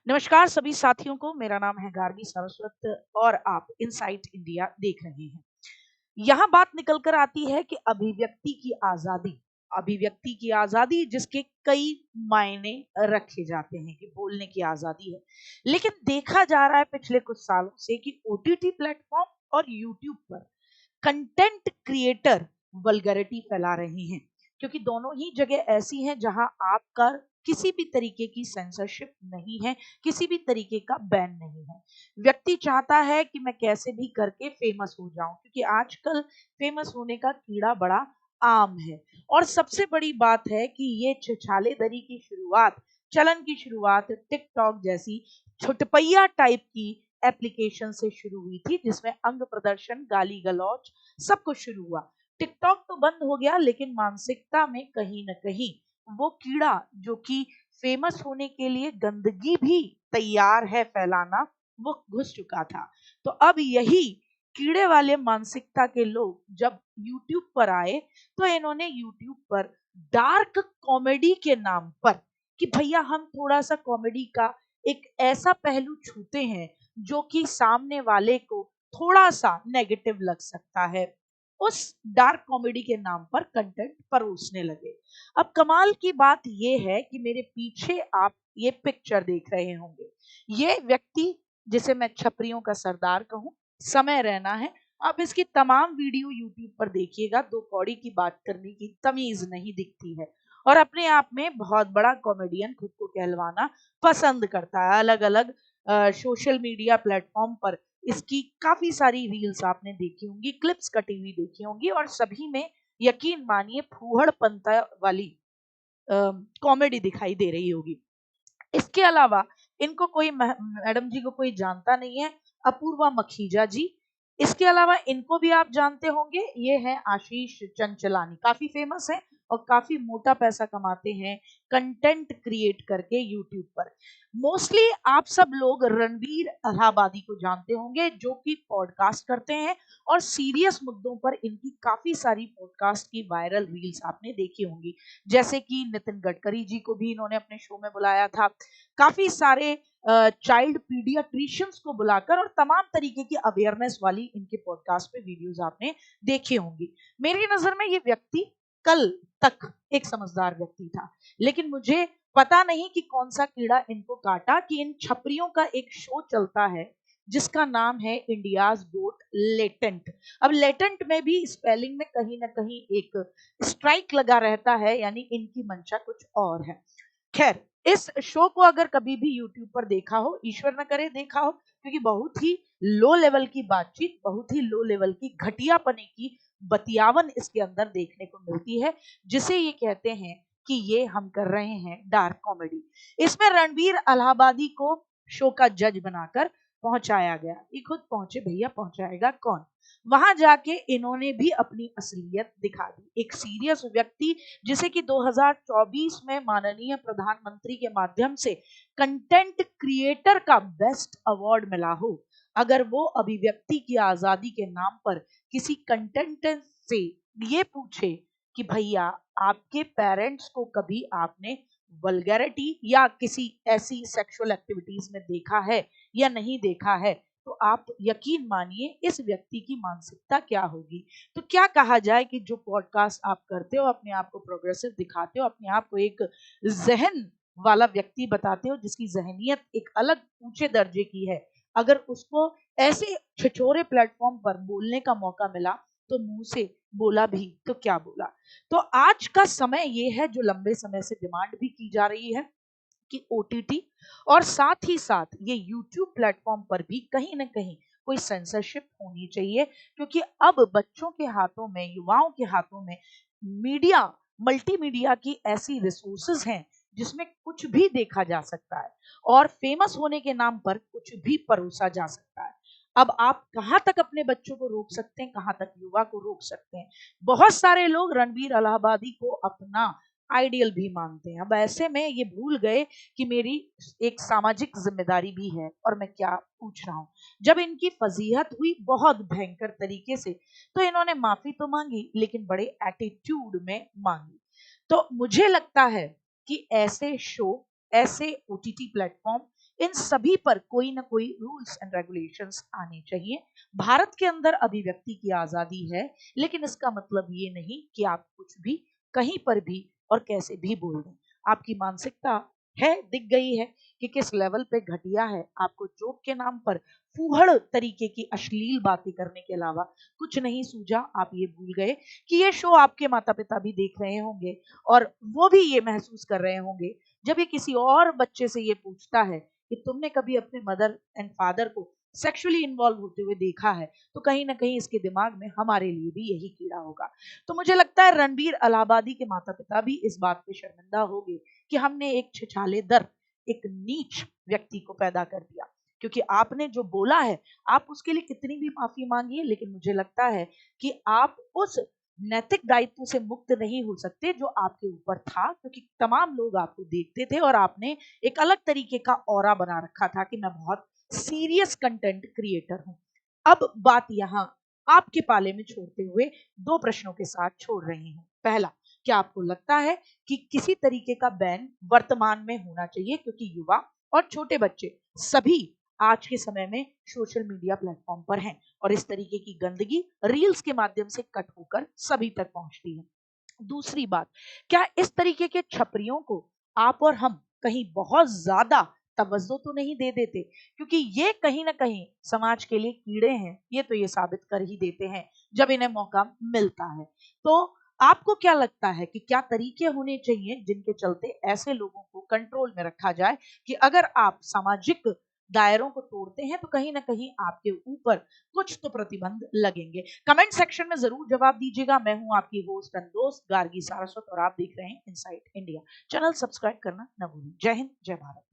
नमस्कार सभी साथियों को। मेरा नाम है गार्गी सारस्वत और आप इनसाइट इंडिया देख रहे हैं। यहाँ बात निकल कर आती है कि अभिव्यक्ति की आजादी जिसके कई मायने रखे जाते हैं कि बोलने की आजादी है। लेकिन देखा जा रहा है पिछले कुछ सालों से कि ओटीटी प्लेटफॉर्म और यूट्यूब पर कंटेंट क्रिएटर वल्गैरिटी फैला रहे हैं, क्योंकि दोनों ही जगह ऐसी हैं जहां आपका किसी भी तरीके की सेंसरशिप नहीं है, किसी भी तरीके का बैन नहीं है। व्यक्ति चाहता है कि मैं कैसे भी करके फेमस हो जाऊं, क्योंकि आजकल फेमस होने का कीड़ा बड़ा आम है। और सबसे बड़ी बात है कि ये छिछालेदरी की शुरुआत, चलन की शुरुआत टिकटॉक जैसी छुटपैया टाइप की एप्लीकेशन से शुरू हुई थी, जिसमें अंग प्रदर्शन, गाली गलौज सब कुछ शुरू हुआ। टिकटॉक तो बंद हो गया, लेकिन मानसिकता में कहीं ना कहीं वो कीड़ा जो कि फेमस होने के लिए गंदगी भी तैयार है फैलाना, वो घुस चुका था। तो अब यही कीड़े वाले मानसिकता के लोग जब यूट्यूब पर आए, तो इन्होंने यूट्यूब पर डार्क कॉमेडी के नाम पर कि भैया हम थोड़ा सा कॉमेडी का एक ऐसा पहलू छूते हैं जो कि सामने वाले को थोड़ा सा नेगेटिव लग सकता है, उस डार्क कॉमेडी के नाम पर कंटेंट परोसने लगे। अब कमाल की बात यह है कि मेरे पीछे आप ये पिक्चर देख रहे होंगे, ये व्यक्ति जिसे मैं छपरियों का सरदार कहूं, समय रहना है। आप इसकी तमाम वीडियो यूट्यूब पर देखिएगा, दो कौड़ी की बात करने की तमीज नहीं दिखती है और अपने आप में बहुत बड़ा कॉमेडियन खुद को कहलवाना पसंद करता है। अलग अलग सोशल मीडिया प्लेटफॉर्म पर इसकी काफी सारी रील्स आपने देखी होंगी, क्लिप्स कटी हुई देखी होंगी और सभी में यकीन मानिए फूहड़पंता वाली कॉमेडी दिखाई दे रही होगी। इसके अलावा इनको कोई मैडम जी को कोई जानता नहीं है, अपूर्वा मखीजा जी। इसके अलावा इनको भी आप जानते होंगे, ये है आशीष चंचलानी, काफी फेमस है और काफी मोटा पैसा कमाते हैं कंटेंट क्रिएट करके यूट्यूब पर। मोस्टली आप सब लोग रणवीर अलाहाबादी को जानते होंगे, जो कि पॉडकास्ट करते हैं और सीरियस मुद्दों पर इनकी काफी सारी पॉडकास्ट की वायरल रील्स आपने देखी होंगी। जैसे कि नितिन गडकरी जी को भी इन्होंने अपने शो में बुलाया था, काफी सारे चाइल्ड पीडियाट्रिशियंस को बुलाकर, और तमाम तरीके की अवेयरनेस वाली इनके पॉडकास्ट पे वीडियोस आपने देखी होंगी। मेरी नजर में ये व्यक्ति कल तक एक समझदार व्यक्ति था, लेकिन मुझे पता नहीं कि कौन सा कीड़ा इनको काटा कि इन छपरियों का एक शो चलता है जिसका नाम है इंडियाज गोट लेटेंट। अब लेटेंट में भी स्पेलिंग में कहीं ना कहीं एक स्ट्राइक लगा रहता है, यानी इनकी मंशा कुछ और है। खैर, इस शो को अगर कभी भी यूट्यूब पर देखा हो, ईश्वर न करे देखा हो, क्योंकि बहुत ही लो लेवल की बातचीत, बहुत ही लो लेवल की घटियापने की बतियावन इसके अंदर देखने को मिलती है, जिसे ये कहते हैं कि ये हम कर रहे हैं डार्क कॉमेडी। इसमें रणवीर अलाहाबादी को शो का जज बनाकर पहुंचाया गया। ये खुद पहुंचे भैया, पहुंचाएगा कौन। वहां जाके इन्होंने भी अपनी असलियत दिखा दी। एक सीरियस व्यक्ति जिसे कि 2024 में माननीय प्रधानमंत्री के माध्यम से कंटेंट क्रिएटर का बेस्ट अवार्ड मिला हो, अगर वो अभिव्यक्ति की आजादी के नाम पर किसी कंटेंट से ये पूछे कि भैया आपके पेरेंट्स को कभी आपने वल्गैरिटी या किसी ऐसी सेक्सुअल एक्टिविटीज में देखा है या नहीं देखा है, तो आप यकीन मानिए इस व्यक्ति की मानसिकता क्या होगी। तो क्या कहा जाए कि जो पॉडकास्ट आप करते हो, अपने आप को प्रोग्रेसिव दिखाते हो, अपने आप को एक जहन वाला व्यक्ति बताते हो जिसकी जहनियत एक अलग ऊंचे दर्जे की है, अगर उसको ऐसे छिछोरे प्लेटफॉर्म पर बोलने का मौका मिला तो मुंह से बोला भी तो क्या बोला। तो आज का समय ये है जो लंबे समय से डिमांड भी की जा रही है कि ओटीटी और साथ ही साथ ये यूट्यूब प्लेटफॉर्म पर भी कहीं ना कहीं कोई सेंसरशिप होनी चाहिए, क्योंकि अब बच्चों के हाथों में, युवाओं के हाथों में मीडिया, मल्टीमीडिया की ऐसी रिसोर्सेज हैं जिसमें कुछ भी देखा जा सकता है और फेमस होने के नाम पर कुछ भी परोसा जा सकता है। अब आप कहां तक अपने बच्चों को रोक सकते हैं, कहां तक युवा को रोक सकते हैं। बहुत सारे लोग रणवीर अलाहाबादी को अपना आइडियल भी मानते हैं। अब ऐसे में ये भूल गए कि मेरी एक सामाजिक जिम्मेदारी भी है और मैं क्या पूछ रहा हूं। जब इनकी फजीहत हुई बहुत भयंकर तरीके से, तो इन्होंने माफी तो मांगी, लेकिन बड़े एटीट्यूड में मांगी। तो मुझे लगता है कि ऐसे शो, ऐसे ओटीटी प्लेटफॉर्म इन सभी पर कोई ना कोई रूल्स एंड रेगुलेशंस आने चाहिए। भारत के अंदर अभिव्यक्ति की आजादी है, लेकिन इसका मतलब ये नहीं कि आप कुछ भी कहीं पर भी और कैसे भी बोल दें। आपकी मानसिकता है, दिख गई है कि किस लेवल पे घटिया है। आपको जोक के नाम पर फूहड़ तरीके की अश्लील बातें करने के अलावा कुछ नहीं सूझा। आप ये भूल गए कि ये शो आपके माता पिता भी देख रहे होंगे और वो भी ये महसूस कर रहे होंगे जब ये किसी और बच्चे से ये पूछता है कि तुमने कभी अपने मदर एंड फादर को सेक्सुअली इन्वॉल्व होते हुए देखा है, तो कहीं ना कहीं इसके दिमाग में हमारे लिए भी यही कीड़ा होगा। तो मुझे लगता है रणबीर अलाहाबादी के माता पिता भी इस बात पे शर्मिंदा हो गए कि हमने एक छिछालेदर, एक नीच व्यक्ति को पैदा कर दिया। क्योंकि आपने जो बोला है, आप उसके लिए कितनी भी माफी मांगिए, लेकिन मुझे लगता है कि आप उस नैतिक दायित्व से मुक्त नहीं हो सकते जो आपके ऊपर था, क्योंकि तमाम लोग आपको देखते थे और आपने एक अलग तरीके का ऑरा बना रखा था कि मैं बहुत सीरियस कंटेंट क्रिएटर हूं। अब बात यहां आपके पाले में छोड़ते हुए दो प्रश्नों के साथ छोड़ रही हूं। पहला, क्या आपको लगता है कि किसी तरीके का बैन वर्तमान में होना चाहिए, क्योंकि युवा और छोटे बच्चे सभी आज के समय में सोशल मीडिया प्लेटफॉर्म पर हैं और इस तरीके की गंदगी रील्स के माध्यम से कट होकर सभी तक पहुंचती है। दूसरी बात, क्या इस तरीके के छपरियों को आप और हम कहीं बहुत ज्यादा तवज्जो तो नहीं दे देते, क्योंकि ये कहीं ना कहीं समाज के लिए कीड़े हैं, ये तो ये साबित कर ही देते हैं जब इन्हें मौका मिलता है। तो आपको क्या लगता है कि क्या तरीके होने चाहिए जिनके चलते ऐसे लोगों को कंट्रोल में रखा जाए कि अगर आप सामाजिक दायरों को तोड़ते हैं तो कहीं ना कहीं आपके ऊपर कुछ तो प्रतिबंध लगेंगे। कमेंट सेक्शन में जरूर जवाब दीजिएगा। मैं हूं आपकी होस्ट एंड दोस्त गार्गी सारस्वत और आप देख रहे हैं इनसाइट इंडिया। चैनल सब्सक्राइब करना न भूलें। जय हिंद, जय भारत।